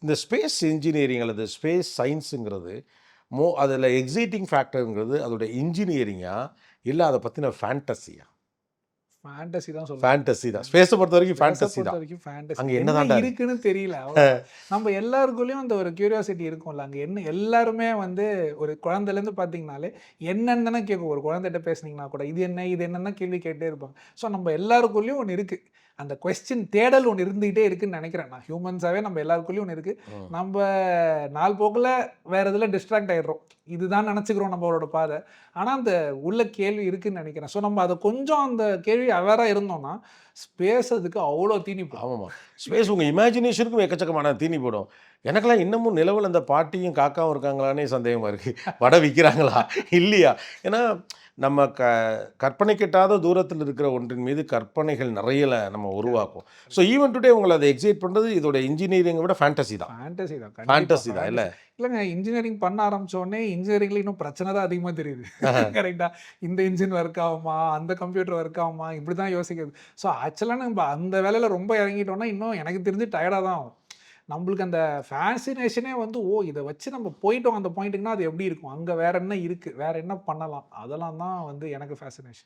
இந்த space engineering அல்லது space சயின்ஸுங்கிறது அதில் எக்ஸைட்டிங் ஃபேக்டருங்கிறது அதோட இன்ஜினியரிங்கா இல்லை அதை பற்றின ஃபேண்டஸியா? ஃபேண்டசி தான் சொல்லுவேன். ஃபேண்டசி தான். ஸ்பேஸை பொறுத்த வரைக்கும் ஸ்பேஸை ஃபேண்டசி பொறுத்த தான். வரைக்கும் ஃபேண்டசி. அங்கே என்ன என்னதான்டா இருக்குன்னு தெரியல. அவ்வளவுதான். நம்ம எல்லாருக்குள்ளேயும் அந்த ஒரு கியூரியாசிட்டி இருக்கும்ல. அங்கே என்ன எல்லாருமே வந்து ஒரு குழந்தைலேருந்து பார்த்தீங்கனாலே என்னன்னு தானே கேட்கும். ஒரு குழந்தைகிட்ட பேசுனீங்கன்னா கூட இது என்ன இது என்னன்னா கேள்வி கேட்டே இருப்பாங்க. ஸோ நம்ம எல்லாருக்குள்ளேயும் ஒன்று இருக்குது. அந்த கொஸ்டின் தேடல் ஒன்று இருந்துகிட்டே இருக்குன்னு நினைக்கிறேன் நான். ஹியூமன்ஸாகவே நம்ம எல்லாருக்குள்ளேயும் ஒன்று இருக்குது. நம்ம நாள் போக்கில் வேறு இதில் டிஸ்ட்ராக்ட் ஆகிடுறோம். இதுதான் நினச்சிக்கிறோம் நம்மளோட பாதை. ஆனால் அந்த உள்ள கேள்வி இருக்குன்னு நினைக்கிறேன். ஸோ நம்ம அதை கொஞ்சம் அந்த கேள்வி அவேராக இருந்தோம்னா ஸ்பேஸ் அதுக்கு அவ்வளோ தீனி போடும். ஆமாம்மா. ஸ்பேஸ் உங்கள் இமேஜினேஷனுக்கும் எக்கச்சக்கமான தீனி போடும். எனக்கெல்லாம் இன்னமும் நிலவில் அந்த பாட்டியும் காக்காவும் இருக்காங்களானே சந்தேகமாக இருக்குது. வடை விற்கிறாங்களா இல்லையா? ஏன்னா நம்ம கற்பனை கெட்டாத தூரத்தில் இருக்கிற ஒன்றின் மீது கற்பனைகள் நிறைய நம்ம உருவாக்கும். ஸோ ஈவன் டுடே உங்களை அதை எக்ஸைட் பண்ணுறது இதோட இன்ஜினியரிங்கை விட ஃபேண்டசி தான். ஃபேண்டசி தான். ஃபேண்டசி தான் இல்லை? இல்லைங்க, இன்ஜினியரிங் பண்ண ஆரம்பித்தோடனே இன்ஜினியரிங்கில் இன்னும் பிரச்சனை தான் அதிகமாக தெரியுது. கரெக்டாக இந்த இன்ஜின் ஒர்க் ஆகுமா, அந்த கம்ப்யூட்டர் ஒர்க் ஆகுமா, இப்படி தான் யோசிக்கிறது. ஸோ ஆக்சுவலாக நம்ம அந்த வேலையில் ரொம்ப இறங்கிட்டோம்னா இன்னும் எனக்கு தெரிஞ்சு டயர்டாக தான் ஆகும். நம்மளுக்கு அந்த ஃபேசினேஷனே வந்து இதை வச்சு நம்ம போயிட்டோம் அந்த பாயிண்ட்டுக்குன்னா அது எப்படி இருக்கும், அங்கே வேற என்ன இருக்குது, வேற என்ன பண்ணலாம், அதெல்லாம் தான் வந்து எனக்கு ஃபேசினேஷன்.